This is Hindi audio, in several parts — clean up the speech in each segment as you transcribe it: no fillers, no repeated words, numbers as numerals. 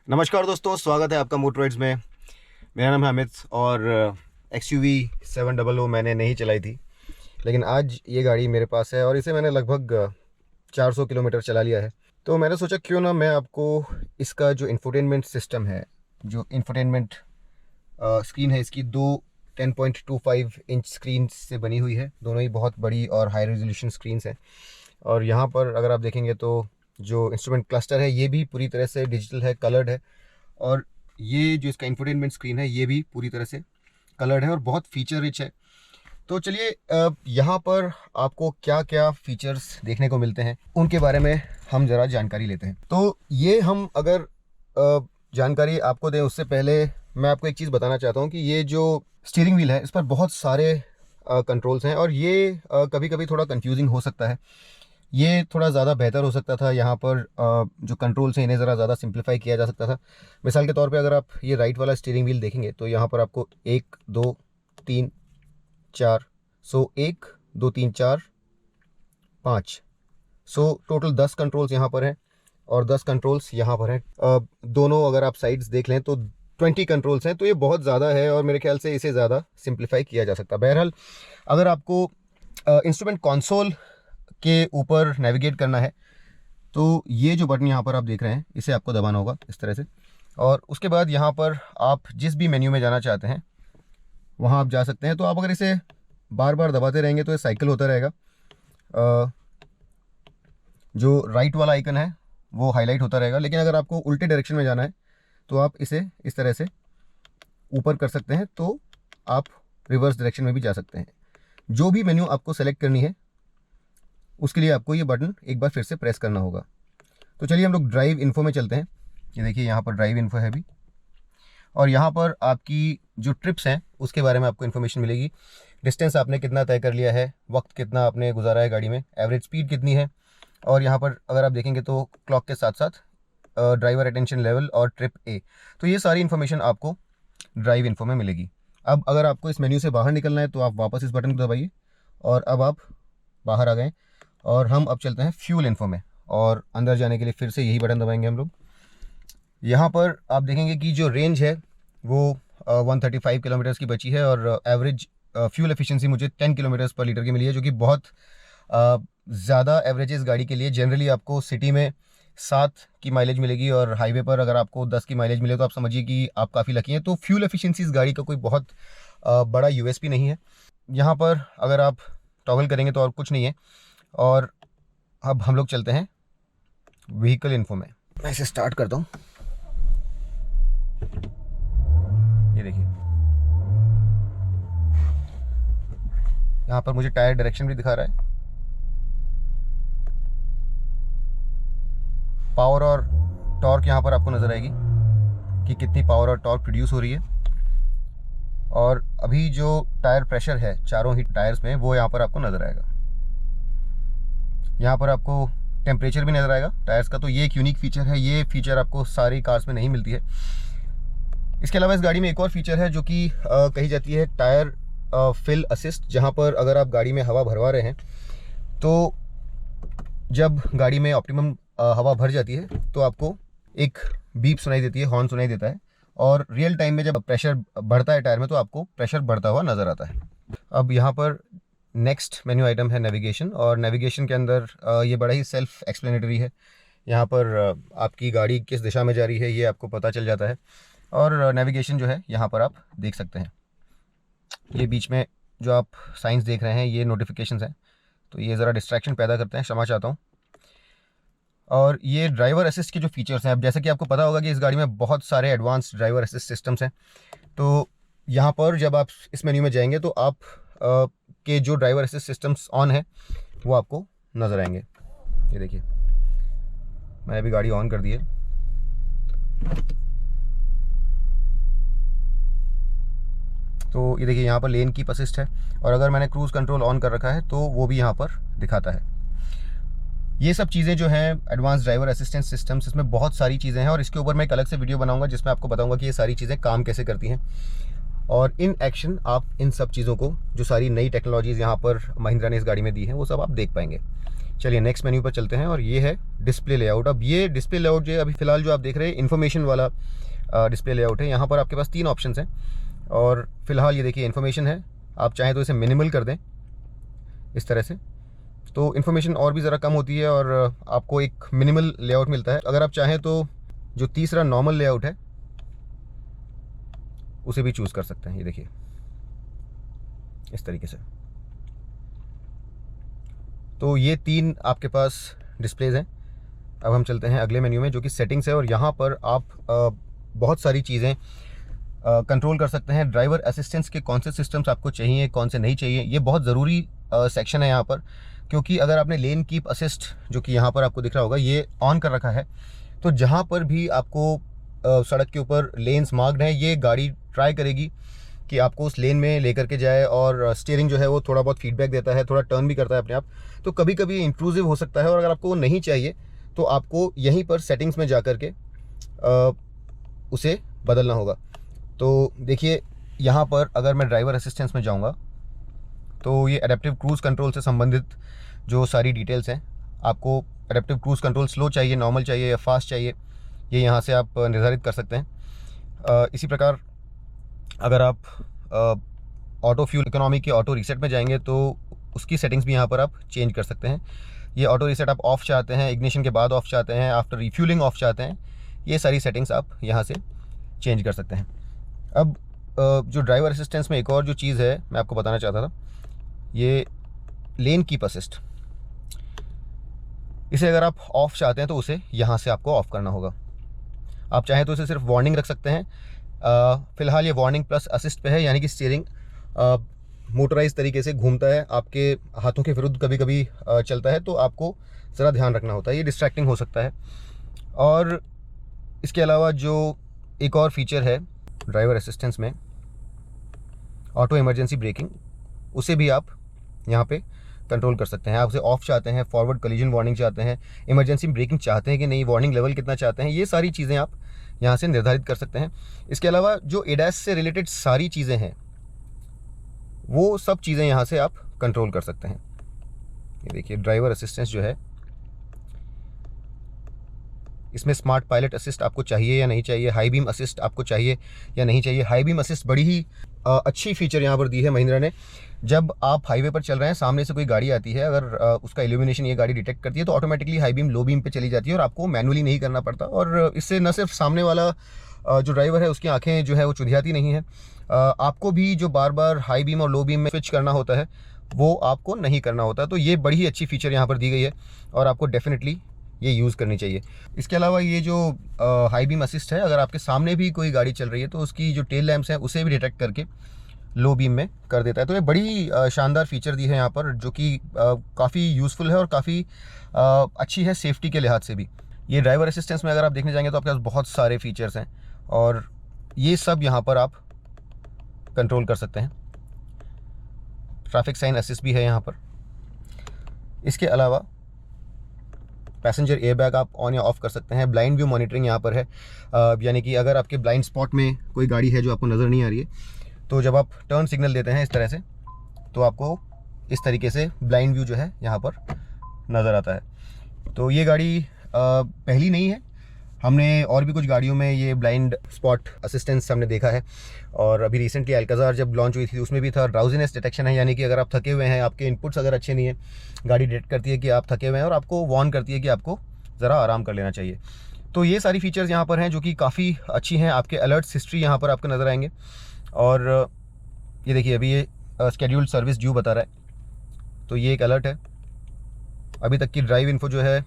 नमस्कार दोस्तों, स्वागत है आपका मोटराइड्स में। मेरा नाम है अमित और XUV 700 मैंने नहीं चलाई थी, लेकिन आज ये गाड़ी मेरे पास है और इसे मैंने लगभग 400 किलोमीटर चला लिया है। तो मैंने सोचा क्यों ना मैं आपको इसका जो इंफोटेनमेंट सिस्टम है, जो इंफोटेनमेंट स्क्रीन है, इसकी दो 10.25 इंच स्क्रीन से बनी हुई है। दोनों ही बहुत बड़ी और हाई रेजोल्यूशन स्क्रीन्स हैं। और यहाँ पर अगर आप देखेंगे तो जो इंस्ट्रूमेंट क्लस्टर है ये भी पूरी तरह से डिजिटल है, कलर्ड है। और ये जो इसका इंफोटेनमेंट स्क्रीन है ये भी पूरी तरह से कलर्ड है और बहुत फीचर रिच है। तो चलिए यहाँ पर आपको क्या क्या फीचर्स देखने को मिलते हैं उनके बारे में हम ज़रा जानकारी लेते हैं। तो ये हम अगर जानकारी आपको दें उससे पहले मैं आपको एक चीज़ बताना चाहता हूँ कि ये जो स्टीयरिंग व्हील है इस पर बहुत सारे कंट्रोल्स हैं और ये कभी कभी थोड़ा कंफ्यूजिंग हो सकता है। ये थोड़ा ज़्यादा बेहतर हो सकता था। यहाँ पर जो कंट्रोल्स हैं इन्हें ज़रा ज़्यादा सिंप्लीफाई किया जा सकता था। मिसाल के तौर पे अगर आप ये राइट वाला स्टीयरिंग व्हील देखेंगे तो यहाँ पर आपको 1 2 3 4 1 2 3 4 5 टोटल 10 कंट्रोल्स यहाँ पर हैं और 10 कंट्रोल्स यहाँ पर हैं। दोनों अगर आप साइड्स देख लें तो 20 कंट्रोल्स हैं। तो ये बहुत ज़्यादा है और मेरे ख्याल से इसे ज़्यादा सिंप्लीफाई किया जा सकता है। बहरहाल अगर आपको इंस्ट्रूमेंट कंसोल के ऊपर नेविगेट करना है तो ये जो बटन यहाँ पर आप देख रहे हैं इसे आपको दबाना होगा इस तरह से। और उसके बाद यहाँ पर आप जिस भी मेन्यू में जाना चाहते हैं वहाँ आप जा सकते हैं। तो आप अगर इसे बार बार दबाते रहेंगे तो ये साइकिल होता रहेगा। जो राइट वाला आइकन है वो हाईलाइट होता रहेगा, लेकिन अगर आपको उल्टे डायरेक्शन में जाना है तो आप इसे इस तरह से ऊपर कर सकते हैं, तो आप रिवर्स डायरेक्शन में भी जा सकते हैं। जो भी मेन्यू आपको सेलेक्ट करनी है उसके लिए आपको ये बटन एक बार फिर से प्रेस करना होगा। तो चलिए हम लोग ड्राइव इन्फो में चलते हैं। ये देखिए यहाँ पर ड्राइव इन्फो है अभी, और यहाँ पर आपकी जो ट्रिप्स हैं उसके बारे में आपको इन्फॉर्मेशन मिलेगी। डिस्टेंस आपने कितना तय कर लिया है, वक्त कितना आपने गुजारा है गाड़ी में, एवरेज स्पीड कितनी है, और यहाँ पर अगर आप देखेंगे तो क्लॉक के साथ साथ ड्राइवर अटेंशन लेवल और ट्रिप ए। तो ये सारी इन्फॉर्मेशन आपको ड्राइव इन्फो में मिलेगी। अब अगर आपको इस मेन्यू से बाहर निकलना है तो आप वापस इस बटन को दबाइए और अब आप बाहर आ गए। और हम अब चलते हैं फ्यूल इन्फो में, और अंदर जाने के लिए फिर से यही बटन दबाएंगे हम लोग। यहाँ पर आप देखेंगे कि जो रेंज है वो 135 किलोमीटर्स की बची है और एवरेज फ्यूल एफिशिएंसी मुझे 10 किलोमीटर्स पर लीटर की मिली है, जो कि बहुत ज़्यादा एवरेज इस गाड़ी के लिए। जनरली आपको सिटी में 7 की माइलेज मिलेगी और हाईवे पर अगर आपको 10 की माइलेज मिले तो आप समझिए कि आप काफ़ी लकी हैं। तो फ्यूल एफिशिएंसी इस गाड़ी का कोई बहुत बड़ा यूएसपी नहीं है। यहाँ पर अगर आप टॉगल करेंगे तो और कुछ नहीं है। और अब हम लोग चलते हैं व्हीकल इन्फो में। मैं इसे स्टार्ट करता हूँ। ये देखिए यहाँ पर मुझे टायर डायरेक्शन भी दिखा रहा है। पावर और टॉर्क यहाँ पर आपको नज़र आएगी कि कितनी पावर और टॉर्क प्रोड्यूस हो रही है। और अभी जो टायर प्रेशर है चारों ही टायर्स में वो यहाँ पर आपको नज़र आएगा। यहाँ पर आपको टेम्परेचर भी नज़र आएगा टायर्स का। तो ये एक यूनिक फीचर है, ये फीचर आपको सारी कार्स में नहीं मिलती है। इसके अलावा इस गाड़ी में एक और फीचर है जो कि कही जाती है टायर फिल असिस्ट, जहाँ पर अगर आप गाड़ी में हवा भरवा रहे हैं तो जब गाड़ी में ऑप्टिमम हवा भर जाती है तो आपको एक बीप सुनाई देती है, हॉर्न सुनाई देता है, और रियल टाइम में जब प्रेशर बढ़ता है टायर में तो आपको प्रेशर बढ़ता हुआ नज़र आता है। अब यहाँ पर नेक्स्ट मेन्यू आइटम है नेविगेशन, और नेविगेशन के अंदर ये बड़ा ही सेल्फ एक्सप्लेनेटरी है। यहाँ पर आपकी गाड़ी किस दिशा में जा रही है ये आपको पता चल जाता है, और नेविगेशन जो है यहाँ पर आप देख सकते हैं। ये बीच में जो आप साइंस देख रहे हैं ये नोटिफिकेशंस हैं, तो ये ज़रा डिस्ट्रैक्शन पैदा करते हैं, क्षमा चाहता हूँ। और ये ड्राइवर असिस्ट के जो फीचर्स हैं, अब जैसे कि आपको पता होगा कि इस गाड़ी में बहुत सारे एडवांस ड्राइवर असिस्ट सिस्टम्स हैं। तो यहाँ पर जब आप इस मेन्यू में जाएंगे तो आप के जो ड्राइवर असिस्ट सिस्टम्स ऑन है वो आपको नज़र आएंगे। ये देखिए मैंने अभी गाड़ी ऑन कर दी है। तो ये देखिए यहाँ पर लेन कीप असिस्ट है, और अगर मैंने क्रूज़ कंट्रोल ऑन कर रखा है तो वो भी यहाँ पर दिखाता है। ये सब चीज़ें जो हैं एडवांस ड्राइवर असिस्टेंस सिस्टम्स, इसमें बहुत सारी चीज़ें हैं और इसके ऊपर मैं एक अलग से वीडियो बनाऊंगा जिसमें आपको बताऊंगा कि ये सारी चीज़ें काम कैसे करती हैं। और इन एक्शन आप इन सब चीज़ों को, जो सारी नई टेक्नोलॉजीज़ यहाँ पर महिंद्रा ने इस गाड़ी में दी हैं, वो सब आप देख पाएंगे। चलिए नेक्स्ट मेन्यू पर चलते हैं और ये है डिस्प्ले लेआउट। अब ये डिस्प्ले लेआउट जो अभी फ़िलहाल जो आप देख रहे हैं इन्फॉर्मेशन वाला डिस्प्ले लेआउट है। यहाँ पर आपके पास 3 ऑप्शंस हैं और फिलहाल ये देखिए इन्फॉर्मेशन है। आप चाहें तो इसे मिनिमल कर दें इस तरह से, तो इन्फॉर्मेशन और भी ज़रा कम होती है और आपको एक मिनिमल लेआउट मिलता है। अगर आप चाहें तो जो तीसरा नॉर्मल लेआउट है उसे भी चूज़ कर सकते हैं। ये देखिए इस तरीके से। तो ये 3 आपके पास डिस्प्लेज हैं। अब हम चलते हैं अगले मेन्यू में जो कि सेटिंग्स है और यहाँ पर आप बहुत सारी चीज़ें कंट्रोल कर सकते हैं। ड्राइवर असिस्टेंस के कौन से सिस्टम्स आपको चाहिए, कौन से नहीं चाहिए, ये बहुत ज़रूरी सेक्शन है यहाँ पर, क्योंकि अगर आपने लेन कीप असिस्ट जो कि यहाँ पर आपको दिख रहा होगा ये ऑन कर रखा है, तो जहाँ पर भी आपको सड़क के ऊपर लेन्स मार्क्ड हैं ये गाड़ी ट्राई करेगी कि आपको उस लेन में लेकर के जाए। और स्टीयरिंग जो है वो थोड़ा बहुत फीडबैक देता है, थोड़ा टर्न भी करता है अपने आप, तो कभी कभी इंट्रूसिव हो सकता है। और अगर आपको वो नहीं चाहिए तो आपको यहीं पर सेटिंग्स में जा कर के उसे बदलना होगा। तो देखिए यहाँ पर अगर मैं ड्राइवर असिस्टेंस में जाऊँगा तो ये एडेप्टिव क्रूज़ कंट्रोल से संबंधित जो सारी डिटेल्स हैं, आपको एडेप्टिव क्रूज़ कंट्रोल स्लो चाहिए, नॉर्मल चाहिए या फास्ट चाहिए, ये यहाँ से आप निर्धारित कर सकते हैं। इसी प्रकार अगर आप ऑटो फ्यूल इकोनॉमी के ऑटो रीसेट में जाएंगे तो उसकी सेटिंग्स भी यहाँ पर आप चेंज कर सकते हैं। ये ऑटो रीसेट आप ऑफ़ चाहते हैं, इग्निशन के बाद ऑफ़ चाहते हैं, आफ्टर रिफ्यूलिंग ऑफ़ चाहते हैं, ये सारी सेटिंग्स आप यहाँ से चेंज कर सकते हैं। अब जो ड्राइवर असिस्टेंस में एक और जो चीज़ है मैं आपको बताना चाहता था, ये लेन कीप असिस्ट। इसे अगर आप ऑफ़ चाहते हैं तो उसे यहाँ से आपको ऑफ़ करना होगा। आप चाहें तो इसे सिर्फ वार्निंग रख सकते हैं। फ़िलहाल ये वार्निंग प्लस असिस्ट पे है, यानी कि स्टीयरिंग मोटराइज तरीके से घूमता है, आपके हाथों के विरुद्ध कभी कभी चलता है, तो आपको ज़रा ध्यान रखना होता है, ये डिस्ट्रैक्टिंग हो सकता है। और इसके अलावा जो एक और फीचर है ड्राइवर असिस्टेंस में, ऑटो इमरजेंसी ब्रेकिंग, उसे भी आप यहाँ पे कंट्रोल कर सकते हैं। आप उसे ऑफ़ चाहते हैं, फॉरवर्ड कोलिजन वार्निंग चाहते हैं, इमरजेंसी ब्रेकिंग चाहते हैं कि नहीं, वार्निंग लेवल कितना चाहते हैं, ये सारी चीज़ें आप यहाँ से निर्धारित कर सकते हैं। इसके अलावा जो एडास से रिलेटेड सारी चीज़ें हैं वो सब चीज़ें यहाँ से आप कंट्रोल कर सकते हैं। ये देखिए ड्राइवर असिस्टेंस जो है, इसमें स्मार्ट पायलट असिस्ट आपको चाहिए या नहीं चाहिए, हाई बीम असिस्ट आपको चाहिए या नहीं चाहिए। हाई बीम असिस्ट बड़ी ही अच्छी फीचर यहाँ पर दी है महिंद्रा ने। जब आप हाईवे पर चल रहे हैं, सामने से कोई गाड़ी आती है, अगर उसका इल्यूमिनेशन ये गाड़ी डिटेक्ट करती है तो automatically high beam low beam पे चली जाती है और आपको मैनुअली नहीं करना पड़ता। और इससे न सिर्फ सामने वाला जो ड्राइवर है उसकी आंखें जो है वो चुंधियाती नहीं है, आपको भी जो बार बार हाई बीम और लो बीम में स्विच करना होता है वो आपको नहीं करना होता। तो ये बड़ी ही अच्छी फीचर यहाँ पर दी गई है और आपको डेफिनेटली ये यूज़ करनी चाहिए। इसके अलावा ये जो हाई बीम असिस्ट है, अगर आपके सामने भी कोई गाड़ी चल रही है तो उसकी जो टेल लैंप्स हैं उसे भी डिटेक्ट करके लो बीम में कर देता है। तो ये बड़ी शानदार फीचर दी है यहाँ पर, जो कि काफ़ी यूज़फुल है और काफ़ी अच्छी है सेफ्टी के लिहाज से भी। ये ड्राइवर असिस्टेंस में अगर आप देखने जाएंगे तो आपके पास बहुत सारे फीचर्स हैं और ये सब यहाँ पर आप कंट्रोल कर सकते हैं। ट्रैफिक साइन असिस्ट भी है यहाँ पर। इसके अलावा पैसेंजर एयरबैग आप ऑन या ऑफ़ कर सकते हैं। ब्लाइंड व्यू मॉनिटरिंग यहाँ पर है, यानी कि अगर आपके ब्लाइंड स्पॉट में कोई गाड़ी है जो आपको नज़र नहीं आ रही है, तो जब आप टर्न सिग्नल देते हैं इस तरह से, तो आपको इस तरीके से ब्लाइंड व्यू जो है यहाँ पर नज़र आता है। तो ये गाड़ी पहली नहीं है, हमने और भी कुछ गाड़ियों में ये ब्लाइंड स्पॉट असिस्टेंस हमने देखा है। और अभी रिसेंटली अल्काज़ार जब लॉन्च हुई थी उसमें भी था। ड्राउजीनेस डिटेक्शन है, यानी कि अगर आप थके हुए हैं, आपके इनपुट्स अगर अच्छे नहीं हैं, गाड़ी डिटेक्ट करती है कि आप थके हुए हैं और आपको वार्न करती है कि आपको ज़रा आराम कर लेना चाहिए। तो ये सारी फीचर्स यहाँ पर हैं जो कि काफ़ी अच्छी हैं। आपके अलर्ट्स हिस्ट्री यहाँ पर आपको नज़र आएंगे। और ये देखिए अभी ये स्केड्यूल्ड सर्विस ड्यू बता रहा है, तो ये एक अलर्ट है। अभी तक की ड्राइव इन्फो जो है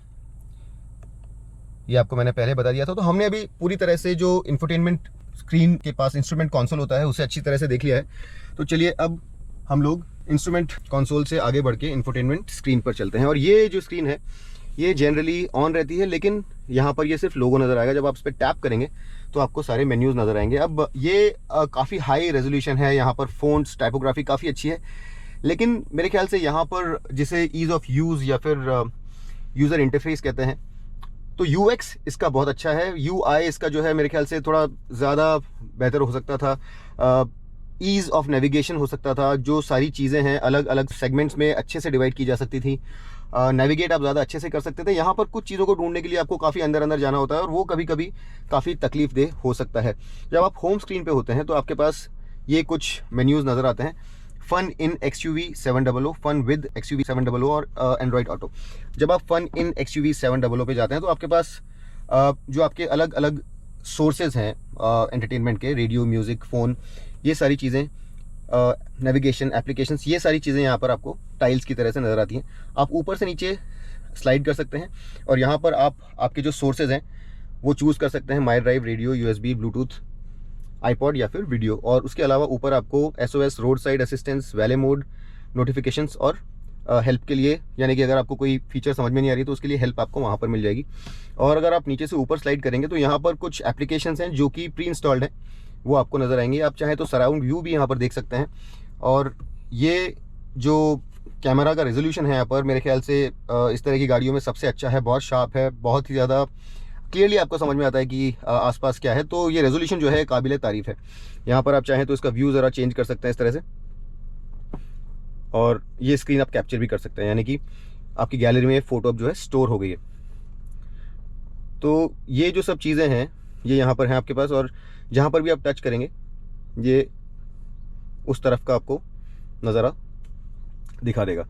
ये आपको मैंने पहले बता दिया था। तो हमने अभी पूरी तरह से जो इंफोटेनमेंट स्क्रीन के पास इंस्ट्रूमेंट कंसोल होता है उसे अच्छी तरह से देख लिया है। तो चलिए अब हम लोग इंस्ट्रूमेंट कंसोल से आगे बढ़ के इंफोटेनमेंट स्क्रीन पर चलते हैं। और ये जो स्क्रीन है ये जनरली ऑन रहती है, लेकिन यहाँ पर ये सिर्फ लोगो नज़र आएगा। जब आप इस पर टैप करेंगे तो आपको सारे मेन्यूज़ नज़र आएंगे। अब ये काफ़ी हाई रेजोल्यूशन है, यहाँ पर फ़ॉन्ट्स टाइपोग्राफी काफ़ी अच्छी है, लेकिन मेरे ख्याल से यहाँ पर जिसे ईज़ ऑफ यूज़ या फिर यूज़र इंटरफेस कहते हैं, तो UX इसका बहुत अच्छा है। UI इसका जो है मेरे ख्याल से थोड़ा ज़्यादा बेहतर हो सकता था। ईज़ ऑफ नेविगेशन हो सकता था, जो सारी चीज़ें हैं अलग अलग सेगमेंट्स में अच्छे से डिवाइड की जा सकती थी। नेविगेट आप ज़्यादा अच्छे से कर सकते थे। यहाँ पर कुछ चीज़ों को ढूंढने के लिए आपको काफ़ी अंदर अंदर जाना होता है और वो कभी कभी काफ़ी तकलीफदेह हो सकता है। जब आप होम स्क्रीन पे होते हैं तो आपके पास ये कुछ मेन्यूज़ नज़र आते हैं, fun in XUV 700, fun with XUV 700 और एंड्रॉयड ऑटो। जब आप फन इन XUV 700 पे जाते हैं तो आपके पास जो आपके अलग अलग सोर्सेज हैं एंटरटेनमेंट के, रेडियो, म्यूज़िक, फ़ोन, ये सारी चीज़ें, नेविगेशन एप्लीकेशंस, ये सारी चीज़ें यहाँ पर आपको टाइल्स की तरह से नज़र आती हैं। आप ऊपर से नीचे स्लाइड कर सकते हैं और यहाँ पर आप आपके जो सोर्सेज हैं वो चूज़ कर सकते हैं, my drive, radio, USB, Bluetooth, iPod या फिर वीडियो। और उसके अलावा ऊपर आपको SOS, road side assistance, valet mode, notifications और हेल्प के लिए, यानी कि अगर आपको कोई फीचर समझ में नहीं आ रही तो उसके लिए हेल्प आपको वहाँ पर मिल जाएगी। और अगर आप नीचे से ऊपर स्लाइड करेंगे तो यहाँ पर कुछ एप्लीकेशंस हैं जो कि प्री इंस्टॉल्ड हैं, वो आपको नज़र आएंगे। आप चाहें तो सराउंड व्यू भी यहाँ पर देख सकते हैं। और ये जो कैमरा का रेजोल्यूशन है यहाँ पर मेरे ख्याल से इस तरह की गाड़ियों में सबसे अच्छा है, बहुत शार्प है, बहुत ही ज़्यादा क्लियरली आपको समझ में आता है कि आसपास क्या है। तो ये रेजोल्यूशन जो है काबिल तारीफ़ है। यहाँ पर आप चाहें तो इसका व्यू ज़रा चेंज कर सकते हैं इस तरह से, और ये स्क्रीन आप कैप्चर भी कर सकते हैं, यानी कि आपकी गैलरी में फ़ोटो अब जो है स्टोर हो गई है। तो ये जो सब चीज़ें हैं ये यहाँ पर हैं आपके पास, और जहाँ पर भी आप टच करेंगे ये उस तरफ का आपको नज़ारा दिखा देगा।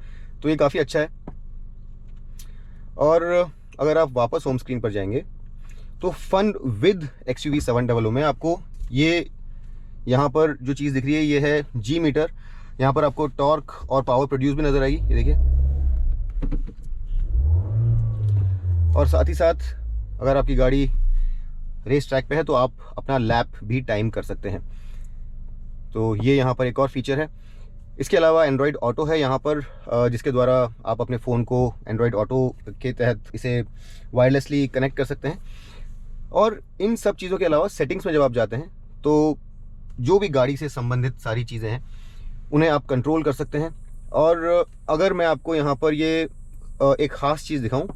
तो ये काफ़ी अच्छा है। और अगर आप वापस होम स्क्रीन पर जाएंगे तो फन विद XUV 700 में आपको ये यहाँ पर जो चीज़ दिख रही है ये है G मीटर। यहाँ पर आपको टॉर्क और पावर प्रोड्यूस भी नज़र आएगी, ये देखिए। और साथ ही साथ अगर आपकी गाड़ी रेस ट्रैक पे है तो आप अपना लैप भी टाइम कर सकते हैं। तो ये यहाँ पर एक और फीचर है। इसके अलावा एंड्रॉयड ऑटो है यहाँ पर, जिसके द्वारा आप अपने फ़ोन को एंड्रॉयड ऑटो के तहत इसे वायरलेसली कनेक्ट कर सकते हैं। और इन सब चीज़ों के अलावा सेटिंग्स में जब आप जाते हैं तो जो भी गाड़ी से संबंधित सारी चीज़ें हैं उन्हें आप कंट्रोल कर सकते हैं। और अगर मैं आपको यहाँ पर ये एक ख़ास चीज़ दिखाऊं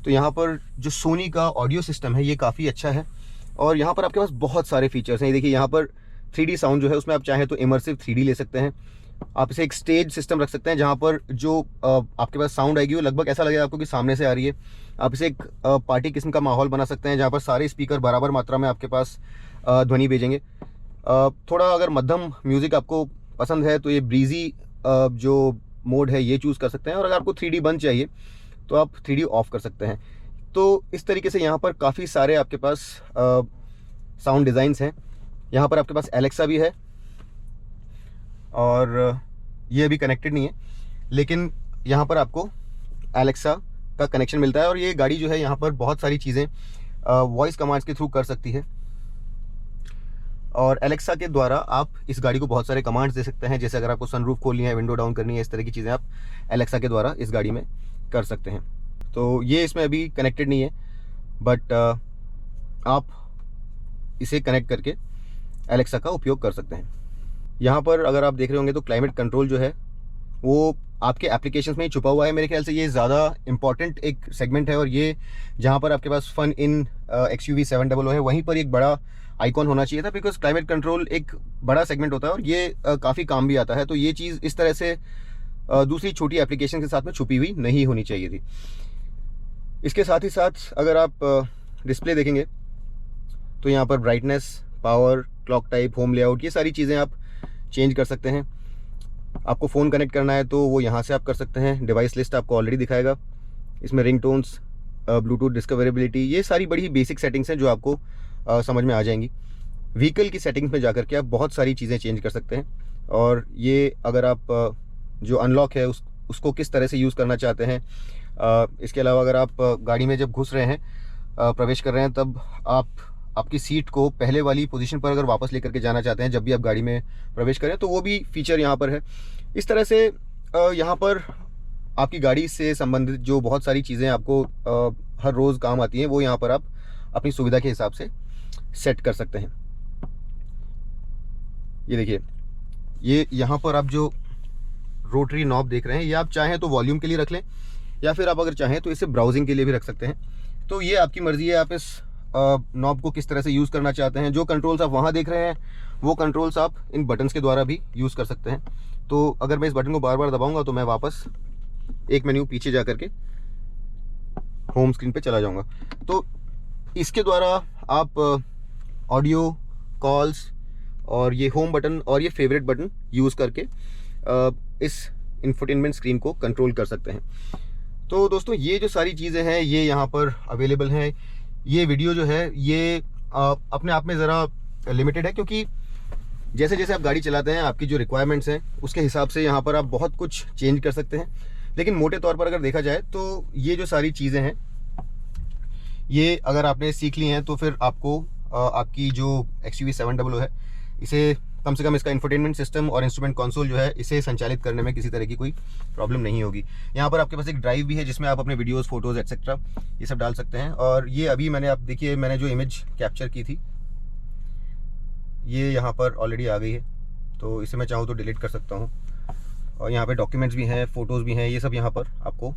तो यहाँ पर जो सोनी का ऑडियो सिस्टम है ये काफ़ी अच्छा है, और यहाँ पर आपके पास बहुत सारे फीचर्स हैं। ये देखिए, यहाँ पर 3D साउंड जो है उसमें आप चाहें तो इमर्सिव 3D ले सकते हैं। आप इसे एक स्टेज सिस्टम रख सकते हैं जहाँ पर जो आपके पास साउंड आएगी वो लगभग ऐसा लगेगा आपको कि सामने से आ रही है। आप इसे एक पार्टी किस्म का माहौल बना सकते हैं जहाँ पर सारे स्पीकर बराबर मात्रा में आपके पास ध्वनि भेजेंगे। थोड़ा अगर मध्यम म्यूज़िक आपको पसंद है तो ये ब्रीजी जो मोड है ये चूज़ कर सकते हैं, और अगर आपको 3D बंद चाहिए तो आप 3D ऑफ कर सकते हैं। तो इस तरीके से यहाँ पर काफ़ी सारे आपके पास साउंड डिज़ाइंस हैं। यहाँ पर आपके पास एलेक्सा भी है, और ये अभी कनेक्टेड नहीं है, लेकिन यहाँ पर आपको एलेक्सा का कनेक्शन मिलता है। और ये गाड़ी जो है यहाँ पर बहुत सारी चीज़ें वॉइस कमांड्स के थ्रू कर सकती है, और एलेक्सा के द्वारा आप इस गाड़ी को बहुत सारे कमांड्स दे सकते हैं। जैसे अगर आपको सनरूफ खोलनी है, विंडो डाउन करनी है, इस तरह की चीज़ें आप एलेक्सा के द्वारा इस गाड़ी में कर सकते हैं। तो ये इसमें अभी कनेक्टेड नहीं है, बट आप इसे कनेक्ट करके एलेक्सा का उपयोग कर सकते हैं। यहाँ पर अगर आप देख रहे होंगे तो क्लाइमेट कंट्रोल जो है वो आपके एप्लीकेशंस में ही छुपा हुआ है। मेरे ख्याल से ये ज़्यादा इंपॉर्टेंट एक सेगमेंट है, और ये जहाँ पर आपके पास फन इन XUV 700 है वहीं पर एक बड़ा आइकॉन होना चाहिए था, बिकॉज क्लाइमेट कंट्रोल एक बड़ा सेगमेंट होता है और ये काफ़ी काम भी आता है। तो ये चीज़ इस तरह से दूसरी छोटी एप्लीकेशन के साथ में छुपी हुई नहीं होनी चाहिए थी। इसके साथ ही साथ अगर आप डिस्प्ले देखेंगे तो यहाँ पर brightness, power, clock type, home layout, ये सारी चीज़ें आप चेंज कर सकते हैं। आपको फ़ोन कनेक्ट करना है तो वो यहाँ से आप कर सकते हैं। डिवाइस लिस्ट आपको ऑलरेडी दिखाएगा। इसमें रिंगटोन्स, ब्लूटूथ डिस्कवरेबिलिटी, ये सारी बड़ी बेसिक सेटिंग्स हैं जो आपको समझ में आ जाएंगी। व्हीकल की सेटिंग्स में जाकर के आप बहुत सारी चीज़ें चेंज कर सकते हैं। और ये अगर आप जो अनलॉक है उसको किस तरह से यूज़ करना चाहते हैं, इसके अलावा अगर आप गाड़ी में जब घुस रहे हैं, प्रवेश कर रहे हैं, तब आप आपकी सीट को पहले वाली पोजीशन पर अगर वापस लेकर के जाना चाहते हैं जब भी आप गाड़ी में प्रवेश करें, तो वो भी फीचर यहाँ पर है। इस तरह से यहाँ पर आपकी गाड़ी से संबंधित जो बहुत सारी चीज़ें आपको हर रोज़ काम आती हैं वो यहाँ पर आप अपनी सुविधा के हिसाब से सेट कर सकते हैं। ये देखिए, ये यहाँ पर आप जो रोटरी नॉब देख रहे हैं ये आप चाहें तो वॉल्यूम के लिए रख लें, या फिर आप अगर चाहें तो इसे ब्राउजिंग के लिए भी रख सकते हैं। तो ये आपकी मर्ज़ी है, आप इस नॉब को किस तरह से यूज़ करना चाहते हैं। जो कंट्रोल्स आप वहाँ देख रहे हैं वो कंट्रोल्स आप इन बटन्स के द्वारा भी यूज़ कर सकते हैं। तो अगर मैं इस बटन को बार बार दबाऊंगा तो मैं वापस एक मेन्यू पीछे जा करके होम स्क्रीन पे चला जाऊंगा। तो इसके द्वारा आप ऑडियो, कॉल्स और ये होम बटन और ये फेवरेट बटन यूज़ करके इस इंफोटेनमेंट स्क्रीन को कंट्रोल कर सकते हैं। तो दोस्तों ये जो सारी चीज़ें हैं ये यहाँ पर अवेलेबल हैं। ये वीडियो जो है ये अपने आप में ज़रा लिमिटेड है, क्योंकि जैसे जैसे आप गाड़ी चलाते हैं आपकी जो रिक्वायरमेंट्स हैं उसके हिसाब से यहाँ पर आप बहुत कुछ चेंज कर सकते हैं। लेकिन मोटे तौर पर अगर देखा जाए तो ये जो सारी चीज़ें हैं ये अगर आपने सीख ली हैं तो फिर आपको आपकी जो XUV 700 है इसे कम से कम इसका इंफोटेनमेंट सिस्टम और इंस्ट्रूमेंट कंसोल जो है इसे संचालित करने में किसी तरह की कोई प्रॉब्लम नहीं होगी। यहाँ पर आपके पास एक ड्राइव भी है जिसमें आप अपने वीडियोस, फोटोज़ एक्सेट्रा ये सब डाल सकते हैं। और ये अभी मैंने, आप देखिए, मैंने जो इमेज कैप्चर की थी ये यहाँ पर ऑलरेडी आ गई है, तो इसे मैं चाहूँ तो डिलीट कर सकता हूँ। और यहाँ पे डॉक्यूमेंट्स भी हैं, फ़ोटोज़ भी हैं, ये सब यहाँ पर आपको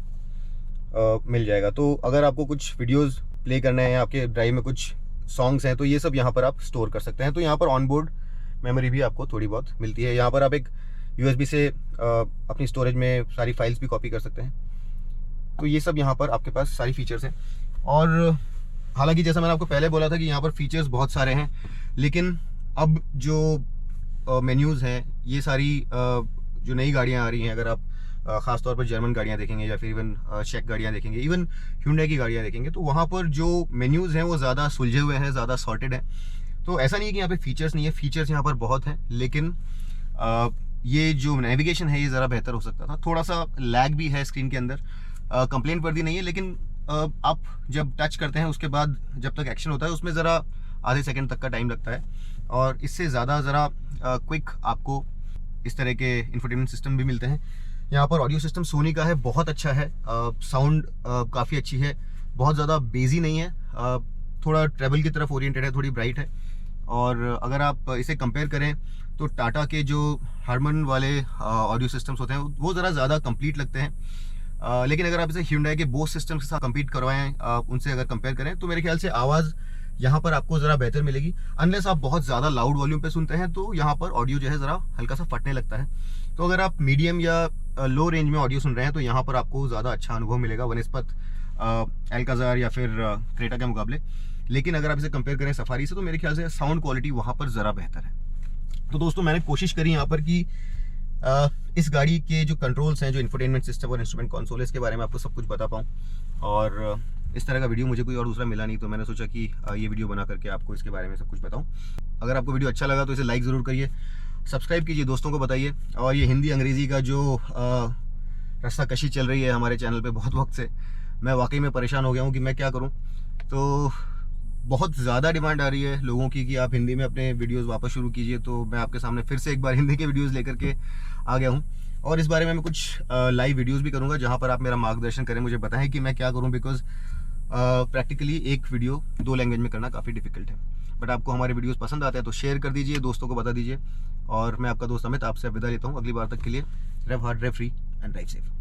मिल जाएगा। तो अगर आपको कुछ वीडियोज़ प्ले करना है या आपके ड्राइव में कुछ सॉन्ग्स हैं तो ये सब यहाँ पर आप स्टोर कर सकते हैं। तो यहाँ पर ऑन बोर्ड मेमोरी भी आपको थोड़ी बहुत मिलती है। यहाँ पर आप एक USB से अपनी स्टोरेज में सारी फाइल्स भी कॉपी कर सकते हैं। तो ये सब यहाँ पर आपके पास सारी फीचर्स हैं। और हालांकि जैसा मैंने आपको पहले बोला था कि यहाँ पर फीचर्स बहुत सारे हैं, लेकिन अब जो मेन्यूज़ हैं ये सारी जो नई गाड़ियाँ आ रही हैं, अगर आप ख़ास तौर पर जर्मन गाड़ियाँ देखेंगे या फिर इवन चेक गाड़ियाँ देखेंगे, इवन Hyundai की गाड़ियाँ देखेंगे, तो वहाँ पर जो मेन्यूज़ हैं वो ज़्यादा सुलझे हुए हैं, ज़्यादा सॉर्टेड हैं। तो ऐसा नहीं है कि यहाँ पे फीचर्स नहीं है, फीचर्स यहाँ पर बहुत हैं, लेकिन ये जो नेविगेशन है ये ज़रा बेहतर हो सकता था। थोड़ा सा लैग भी है स्क्रीन के अंदर, कंप्लेंट वर्दी नहीं है, लेकिन आप जब टच करते हैं उसके बाद जब तक एक्शन होता है उसमें ज़रा आधे सेकंड तक का टाइम लगता है। और इससे ज़्यादा ज़रा क्विक आपको इस तरह के इंफोटेनमेंट सिस्टम भी मिलते हैं। यहाँ पर ऑडियो सिस्टम सोनी का है, बहुत अच्छा है, साउंड काफ़ी अच्छी है, बहुत ज़्यादा बेजी नहीं है, थोड़ा ट्रैवल की तरफ ओरिएंटेड है, थोड़ी ब्राइट है। और अगर आप इसे कंपेयर करें तो टाटा के जो हारमन वाले ऑडियो सिस्टम्स होते हैं वो ज़रा ज़्यादा कंप्लीट लगते हैं। लेकिन अगर आप इसे Hyundai के बोस सिस्टम के साथ कंपीट करवाएं, उनसे अगर कंपेयर करें तो मेरे ख्याल से आवाज़ यहाँ पर आपको ज़रा बेहतर मिलेगी। अनलेस आप बहुत ज़्यादा लाउड वॉल्यूम पे सुनते हैं तो यहाँ पर ऑडियो जो है ज़रा हल्का सा फटने लगता है। तो अगर आप मीडियम या लो रेंज में ऑडियो सुन रहे हैं तो यहाँ पर आपको ज़्यादा अच्छा अनुभव मिलेगा वनिस्पत एल्काज़ार या फिर क्रेटा के मुकाबले। लेकिन अगर आप इसे कंपेयर करें सफारी से तो मेरे ख्याल से साउंड क्वालिटी वहाँ पर ज़रा बेहतर है। तो दोस्तों मैंने कोशिश करी यहाँ पर कि इस गाड़ी के जो कंट्रोल्स हैं, जो इंफोटेनमेंट सिस्टम और इंस्ट्रूमेंट कंसोल है, इसके बारे में आपको सब कुछ बता पाऊँ। और इस तरह का वीडियो मुझे कोई और दूसरा मिला नहीं, तो मैंने सोचा कि ये वीडियो बना करके आपको इसके बारे में सब कुछ बताऊँ। अगर आपको वीडियो अच्छा लगा तो इसे लाइक ज़रूर करिए, सब्सक्राइब कीजिए, दोस्तों को बताइए। और ये हिंदी अंग्रेज़ी का जो रस्साकशी चल रही है हमारे चैनल पे बहुत वक्त से, मैं वाकई में परेशान हो गया हूँ कि मैं क्या करूँ। तो बहुत ज़्यादा डिमांड आ रही है लोगों की कि आप हिंदी में अपने वीडियोस वापस शुरू कीजिए, तो मैं आपके सामने फिर से एक बार हिंदी के वीडियोस लेकर के आ गया हूँ। और इस बारे में मैं कुछ लाइव वीडियोस भी करूँगा जहाँ पर आप मेरा मार्गदर्शन करें, मुझे बताएं कि मैं क्या करूँ, बिकॉज प्रैक्टिकली एक वीडियो 2 लैंग्वेज में करना काफ़ी डिफिकल्ट है। बट आपको हमारे वीडियोस पसंद आते हैं तो शेयर कर दीजिए, दोस्तों को बता दीजिए। और मैं आपका दोस्त अमित आपसे विदा लेता हूँ। अगली बार तक के लिए rev hard, rev free and drive safe.